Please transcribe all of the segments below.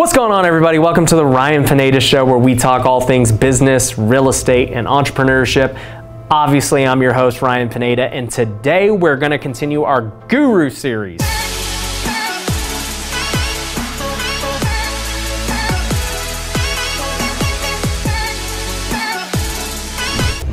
What's going on, everybody? Welcome to the Ryan Pineda Show, where we talk all things business, real estate, and entrepreneurship. Obviously, I'm your host, Ryan Pineda, and today we're going to continue our Guru series.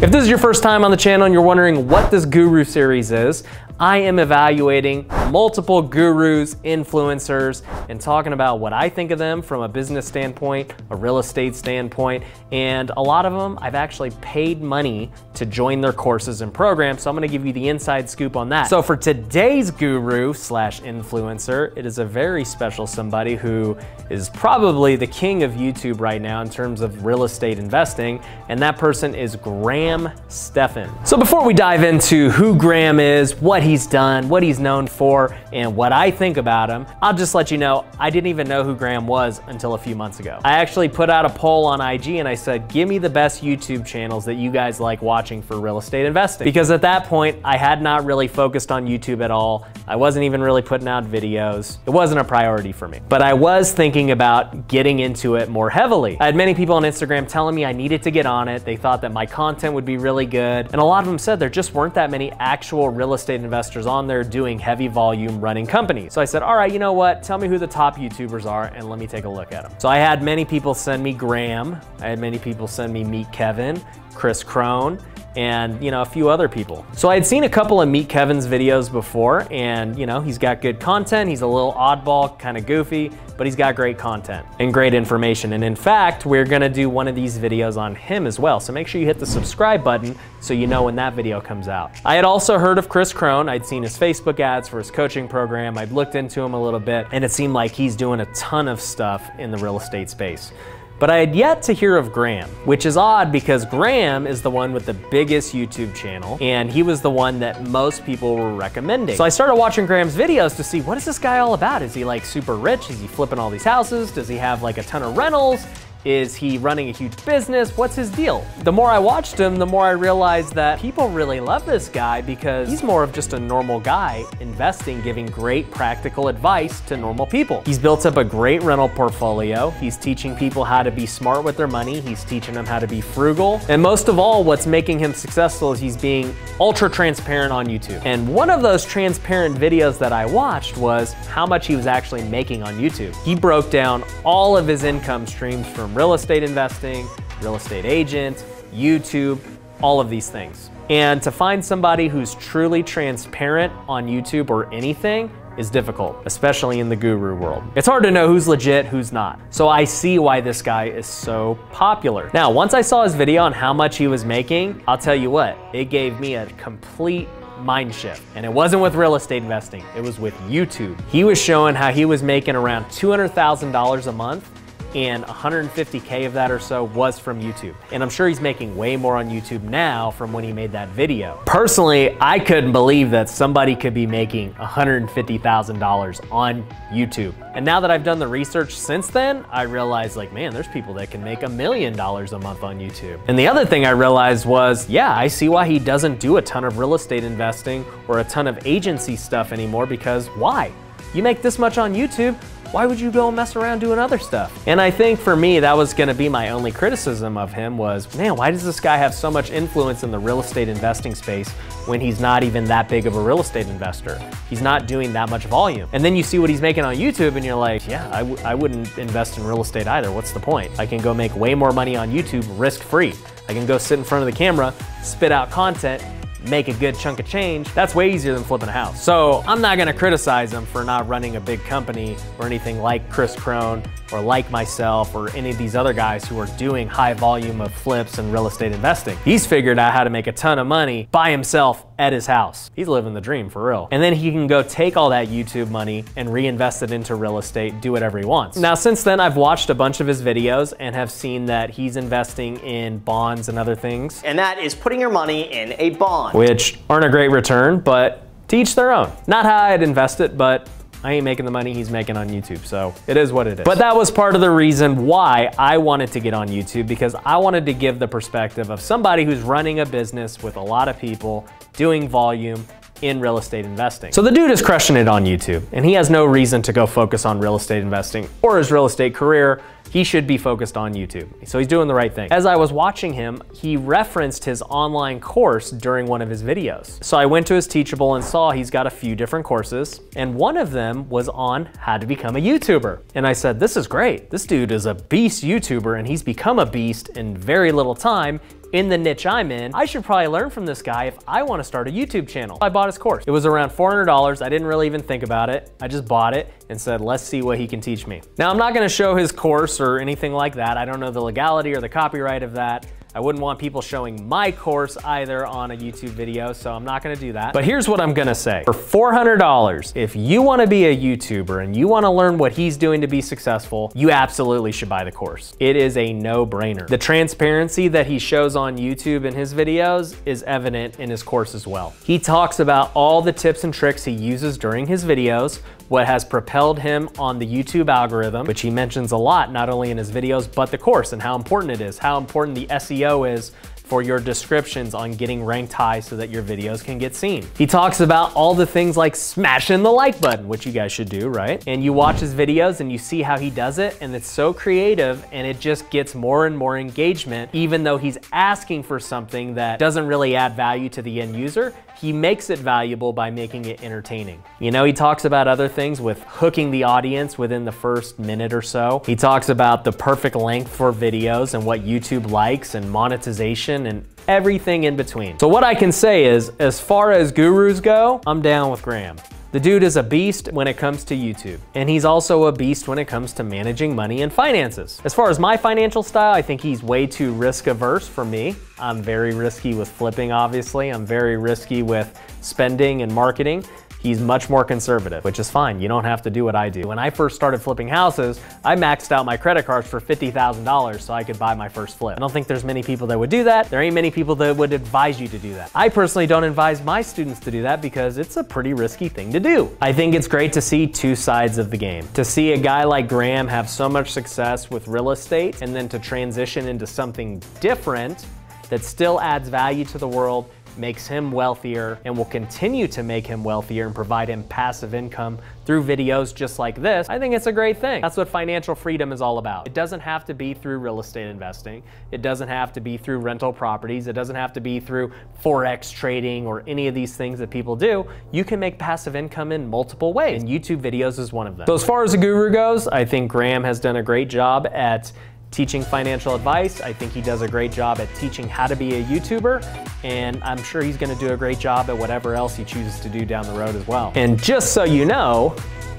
If this is your first time on the channel and you're wondering what this Guru series is, I am evaluating multiple gurus, influencers, and talking about what I think of them from a business standpoint, a real estate standpoint, and a lot of them I've actually paid money to join their courses and programs, so I'm gonna give you the inside scoop on that. So for today's guru slash influencer, it is a very special somebody who is probably the king of YouTube right now in terms of real estate investing, and that person is Graham Stephan. So before we dive into who Graham is, what he's done, what he's known for, and what I think about him, I'll just let you know, I didn't even know who Graham was until a few months ago. I actually put out a poll on IG and I said, give me the best YouTube channels that you guys like watching for real estate investing. Because at that point, I had not really focused on YouTube at all. I wasn't even really putting out videos. It wasn't a priority for me. But I was thinking about getting into it more heavily. I had many people on Instagram telling me I needed to get on it. They thought that my content would be really good. And a lot of them said there just weren't that many actual real estate investors on there doing heavy volume running companies. So I said, all right, you know what? Tell me who the top YouTubers are and let me take a look at them. So I had many people send me Graham. I had many people send me Meet Kevin, Kris Krohn, and a few other people. So I had seen a couple of Meet Kevin's videos before, and he's got good content. He's a little oddball, kind of goofy, but he's got great content and great information. And in fact, we're gonna do one of these videos on him as well. So make sure you hit the subscribe button so you know when that video comes out. I had also heard of Kris Krohn. I'd seen his Facebook ads for his coaching program. I'd looked into him a little bit, and it seemed like he's doing a ton of stuff in the real estate space. But I had yet to hear of Graham, which is odd because Graham is the one with the biggest YouTube channel, and he was the one that most people were recommending. So I started watching Graham's videos to see, what is this guy all about? Is he like super rich? Is he flipping all these houses? Does he have like a ton of rentals? Is he running a huge business? What's his deal? The more I watched him, the more I realized that people really love this guy because he's more of just a normal guy investing, giving great practical advice to normal people. He's built up a great rental portfolio. He's teaching people how to be smart with their money. He's teaching them how to be frugal. And most of all, what's making him successful is he's being ultra transparent on YouTube. And one of those transparent videos that I watched was how much he was actually making on YouTube. He broke down all of his income streams from real estate investing, real estate agent, YouTube, all of these things. And to find somebody who's truly transparent on YouTube or anything is difficult, especially in the guru world. It's hard to know who's legit, who's not. So I see why this guy is so popular. Now, once I saw his video on how much he was making, I'll tell you what, it gave me a complete mind shift. And it wasn't with real estate investing, it was with YouTube. He was showing how he was making around $200,000 a month, and 150K of that or so was from YouTube. And I'm sure he's making way more on YouTube now from when he made that video. Personally, I couldn't believe that somebody could be making $150,000 on YouTube. And now that I've done the research since then, I realized like, man, there's people that can make $1 million a month on YouTube. And the other thing I realized was, yeah, I see why he doesn't do a ton of real estate investing or a ton of agency stuff anymore, because why? You make this much on YouTube, why would you go and mess around doing other stuff? And I think for me, that was gonna be my only criticism of him was, man, why does this guy have so much influence in the real estate investing space when he's not even that big of a real estate investor? He's not doing that much volume. And then you see what he's making on YouTube and you're like, yeah, I wouldn't invest in real estate either. What's the point? I can go make way more money on YouTube risk-free. I can go sit in front of the camera, spit out content, make a good chunk of change. That's way easier than flipping a house. So I'm not gonna criticize him for not running a big company or anything like Kris Krohn or like myself or any of these other guys who are doing high volume of flips and real estate investing. He's figured out how to make a ton of money by himself at his house. He's living the dream for real. And then he can go take all that YouTube money and reinvest it into real estate, do whatever he wants. Now, since then, I've watched a bunch of his videos and have seen that he's investing in bonds and other things. And that is putting your money in a bond, which aren't a great return, but to each their own. Not how I'd invest it, but I ain't making the money he's making on YouTube, so it is what it is. But that was part of the reason why I wanted to get on YouTube, because I wanted to give the perspective of somebody who's running a business with a lot of people, doing volume, in real estate investing. So the dude is crushing it on YouTube, and he has no reason to go focus on real estate investing or his real estate career. He should be focused on YouTube. So he's doing the right thing. As I was watching him, he referenced his online course during one of his videos. So I went to his Teachable and saw he's got a few different courses, and one of them was on how to become a YouTuber. And I said, this is great. This dude is a beast YouTuber, and he's become a beast in very little time in the niche I'm in. I should probably learn from this guy if I want to start a YouTube channel. I bought his course. It was around $400. I didn't really even think about it. I just bought it and said, let's see what he can teach me. Now, I'm not going to show his course or anything like that. I don't know the legality or the copyright of that. I wouldn't want people showing my course either on a YouTube video, so I'm not gonna do that. But here's what I'm gonna say. For $400, if you wanna be a YouTuber and you wanna learn what he's doing to be successful, you absolutely should buy the course. It is a no-brainer. The transparency that he shows on YouTube in his videos is evident in his course as well. He talks about all the tips and tricks he uses during his videos, what has propelled him on the YouTube algorithm, which he mentions a lot, not only in his videos, but the course and how important it is, how important the SEO is for your descriptions on getting ranked high so that your videos can get seen. He talks about all the things like smashing the like button, which you guys should do, right? And you watch his videos and you see how he does it, and it's so creative, and it just gets more and more engagement. Even though he's asking for something that doesn't really add value to the end user, he makes it valuable by making it entertaining. You know, he talks about other things with hooking the audience within the first minute or so. He talks about the perfect length for videos and what YouTube likes and monetization and everything in between. So what I can say is, as far as gurus go, I'm down with Graham. The dude is a beast when it comes to YouTube, and he's also a beast when it comes to managing money and finances. As far as my financial style, I think he's way too risk averse for me. I'm very risky with flipping, obviously. I'm very risky with spending and marketing. He's much more conservative, which is fine. You don't have to do what I do. When I first started flipping houses, I maxed out my credit cards for $50,000 so I could buy my first flip. I don't think there's many people that would do that. There ain't many people that would advise you to do that. I personally don't advise my students to do that because it's a pretty risky thing to do. I think it's great to see two sides of the game. To see a guy like Graham have so much success with real estate and then to transition into something different that still adds value to the world, makes him wealthier, and will continue to make him wealthier and provide him passive income through videos just like this. I think it's a great thing. That's what financial freedom is all about. It doesn't have to be through real estate investing. It doesn't have to be through rental properties. It doesn't have to be through Forex trading or any of these things that people do. You can make passive income in multiple ways, and YouTube videos is one of them. So as far as a guru goes, I think Graham has done a great job at teaching financial advice. I think he does a great job at teaching how to be a YouTuber, and I'm sure he's gonna do a great job at whatever else he chooses to do down the road as well. And just so you know,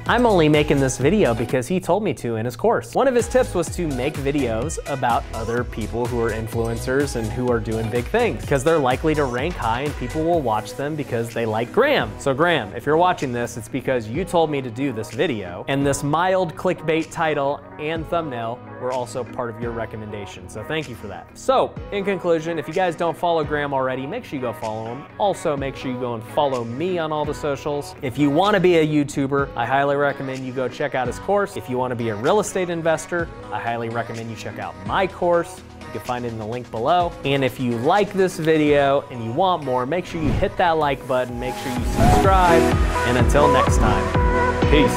I'm only making this video because he told me to in his course. One of his tips was to make videos about other people who are influencers and who are doing big things, because they're likely to rank high and people will watch them because they like Graham. So Graham, if you're watching this, it's because you told me to do this video, and this mild clickbait title and thumbnail were also part of your recommendation. So thank you for that. So in conclusion, if you guys don't follow Graham already, make sure you go follow him. Also, make sure you go and follow me on all the socials. If you want to be a YouTuber, I highly recommend you go check out his course. If you want to be a real estate investor, I highly recommend you check out my course. You can find it in the link below. And if you like this video and you want more, make sure you hit that like button, make sure you subscribe, and until next time, peace.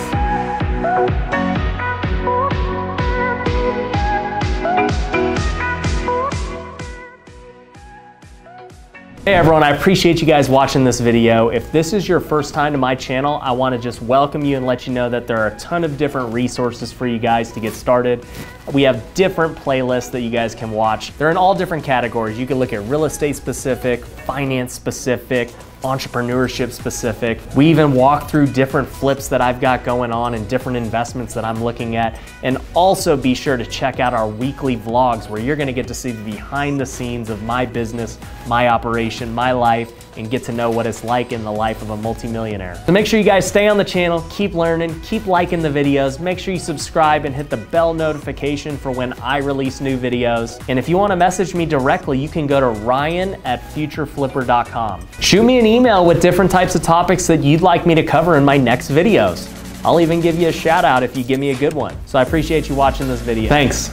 Hey everyone, I appreciate you guys watching this video. If this is your first time to my channel, I want to just welcome you and let you know that there are a ton of different resources for you guys to get started. We have different playlists that you guys can watch. They're in all different categories. You can look at real estate specific, finance specific, entrepreneurship specific. We even walk through different flips that I've got going on and different investments that I'm looking at. And also be sure to check out our weekly vlogs where you're gonna get to see the behind the scenes of my business, my operation, my life, and get to know what it's like in the life of a multimillionaire. So make sure you guys stay on the channel, keep learning, keep liking the videos, make sure you subscribe and hit the bell notification for when I release new videos. And if you wanna message me directly, you can go to ryan@futureflipper.com. Shoot me an email with different types of topics that you'd like me to cover in my next videos. I'll even give you a shout out if you give me a good one. So I appreciate you watching this video. Thanks.